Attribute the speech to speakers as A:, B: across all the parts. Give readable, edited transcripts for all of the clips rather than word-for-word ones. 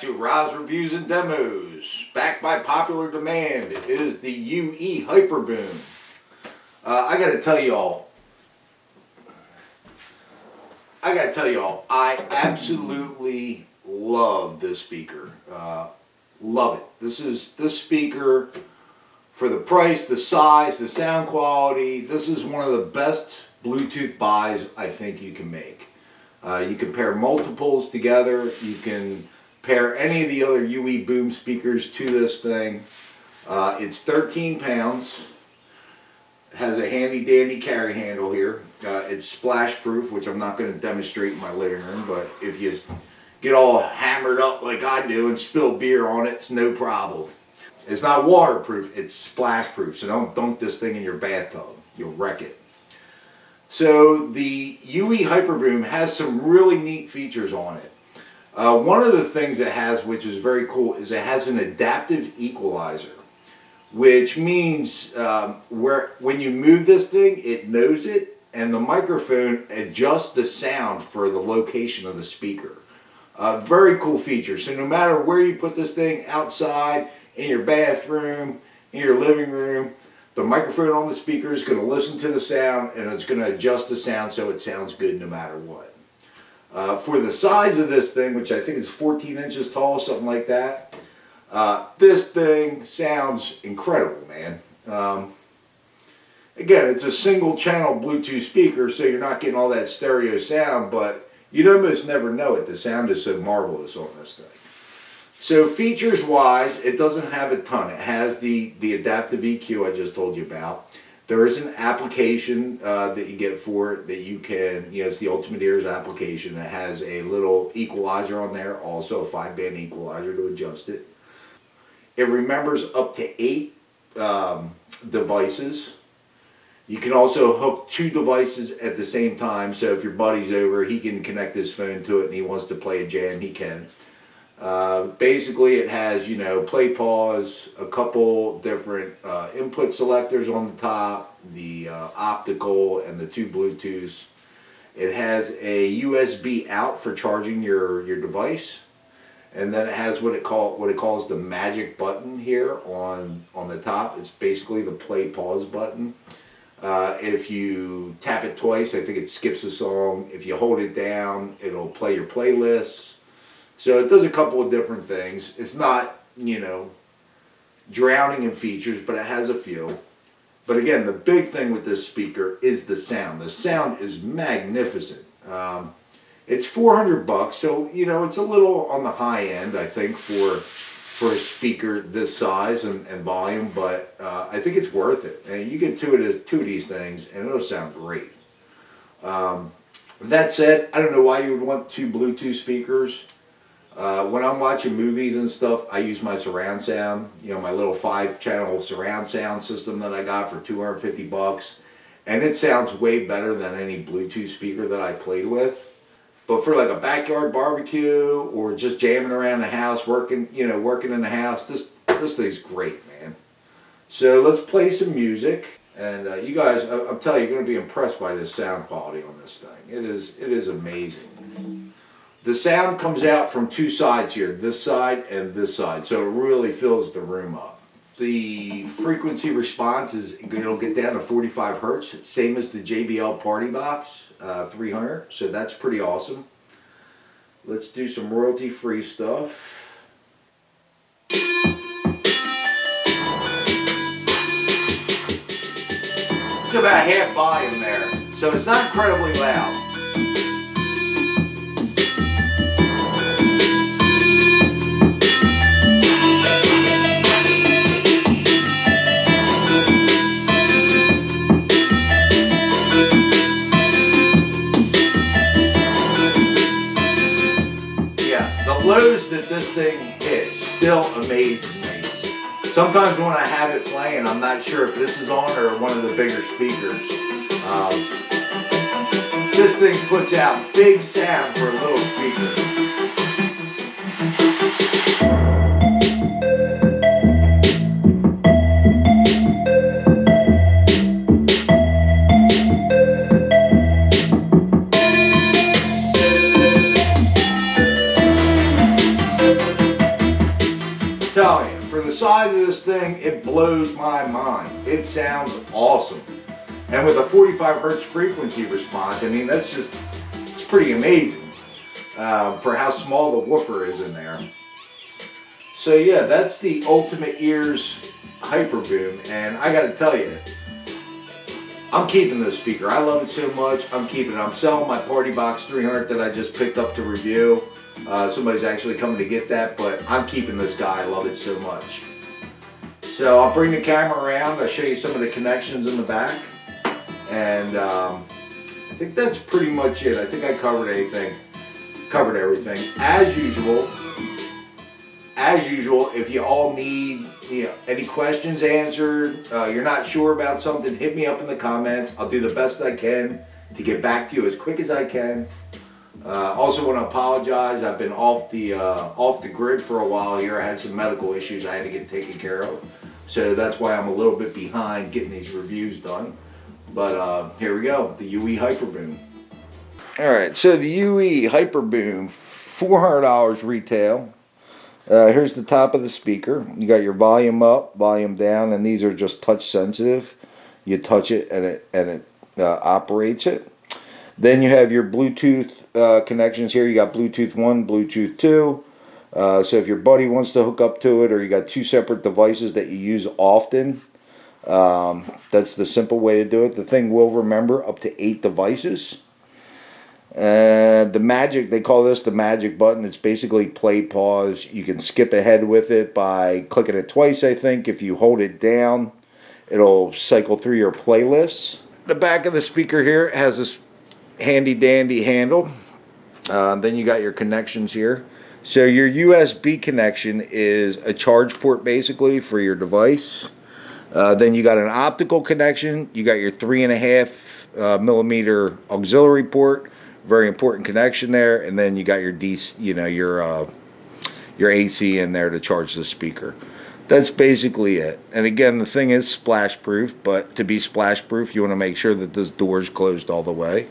A: to Rob's Reviews and Demos. Back by popular demand is the UE Hyperboom. I gotta tell y'all, I absolutely love this speaker. Love it. This speaker, for the price, the size, the sound quality, this is one of the best Bluetooth buys I think you can make. You can pair multiples together. You can pair any of the other UE boom speakers to this thing. It's 13 pounds. It has a handy dandy carry handle here. It's splash proof, which I'm not going to demonstrate in my living room, but if you get all hammered up like I do and spill beer on it, it's no problem. It's not waterproof, it's splash proof, so don't dunk this thing in your bathtub. You'll wreck it. So the UE Hyperboom has some really neat features on it. One of the things it has, which is very cool, is it has an adaptive equalizer, which means when you move this thing, it knows it, and the microphone adjusts the sound for the location of the speaker. Very cool feature. So no matter where you put this thing, outside, in your bathroom, in your living room, the microphone on the speaker is going to listen to the sound and it's going to adjust the sound so it sounds good no matter what. For the size of this thing, which I think is 14 inches tall, something like that, this thing sounds incredible, man. Again, it's a single channel Bluetooth speaker, so you're not getting all that stereo sound, but you'd almost never know it. The sound is so marvelous on this thing. So features wise, it doesn't have a ton. It has the adaptive EQ I just told you about. There is an application that you get for it that you can, it's the Ultimateears application. It has a little equalizer on there, also a 5-band equalizer to adjust it. It remembers up to 8 devices. You can also hook 2 devices at the same time, so if your buddy's over, he can connect his phone to it and he wants to play a jam, he can. Basically it has, play pause, a couple different input selectors on the top, the optical and the 2 Bluetooths. It has a USB out for charging your device, and then it has what it calls the magic button here on the top. It's basically the play pause button. If you tap it twice, I think it skips a song. If you hold it down, it'll play your playlists. So it does a couple of different things. It's not, drowning in features, but it has a few. But again, the big thing with this speaker is the sound. The sound is magnificent. It's $400, so it's a little on the high end, I think, for a speaker this size and volume. But I think it's worth it. And you get two of these things, and it'll sound great. That said, I don't know why you would want 2 Bluetooth speakers. When I'm watching movies and stuff, I use my surround sound, my little 5-channel surround sound system that I got for $250, and it sounds way better than any Bluetooth speaker that I played with. But for like a backyard barbecue or just jamming around the house, working in the house, this thing's great, man. So let's play some music, and you guys, I'm telling you, you're going to be impressed by this sound quality on this thing. It is amazing. The sound comes out from 2 sides here, this side and this side, so it really fills the room up. The frequency response it'll get down to 45 hertz, same as the JBL Party Box 300, so that's pretty awesome. Let's do some royalty-free stuff. It's about half volume there, so it's not incredibly loud. Lows that this thing hits still amazes me. Sometimes when I have it playing, I'm not sure if this is on or one of the bigger speakers. This thing puts out big sound for a little speaker. thing, it blows my mind. It sounds awesome. And with a 45 hertz frequency response, I mean, it's pretty amazing for how small the woofer is in there. So yeah, that's the Ultimateears Hyperboom, and I gotta tell you, I'm keeping this speaker. I love it so much, I'm keeping it. I'm selling my Party Box 300 that I just picked up to review. Somebody's actually coming to get that, but I'm keeping this guy. I love it so much. So I'll bring the camera around. I'll show you some of the connections in the back. And I think that's pretty much it. I think I covered everything. As usual, if you all need any questions answered, you're not sure about something, hit me up in the comments. I'll do the best I can to get back to you as quick as I can. Also want to apologize. I've been off the grid for a while here. I had some medical issues I had to get taken care of. So that's why I'm a little bit behind getting these reviews done. But here we go, the UE Hyperboom. Alright, so the UE Hyperboom, $400 retail. Here's the top of the speaker. You got your volume up, volume down, and these are just touch sensitive. You touch it and it operates it. Then you have your Bluetooth connections here. You got Bluetooth 1, Bluetooth 2. So if your buddy wants to hook up to it, or you got two separate devices that you use often, that's the simple way to do it. The thing will remember up to 8 devices. The magic, they call this the magic button. It's basically play, pause. You can skip ahead with it by clicking it twice, I think. If you hold it down, it'll cycle through your playlists. The back of the speaker here has this handy dandy handle. Then you got your connections here. So your USB connection is a charge port basically for your device. Then you got an optical connection. You got your 3.5 millimeter auxiliary port. Very important connection there. And then you got your DC, your AC in there to charge the speaker. That's basically it. And again, the thing is splash proof, but to be splash proof, you want to make sure that this door is closed all the way.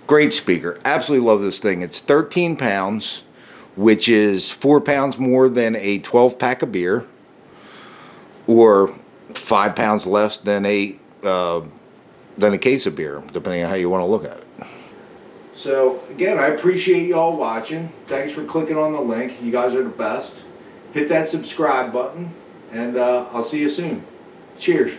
A: Great speaker. Absolutely love this thing. It's 13 pounds, which is 4 pounds more than a 12 pack of beer, or 5 pounds less than a case of beer, depending on how you want to look at it. So again, I appreciate you all watching. Thanks for clicking on the link. You guys are the best. Hit that subscribe button, and I'll see you soon. Cheers.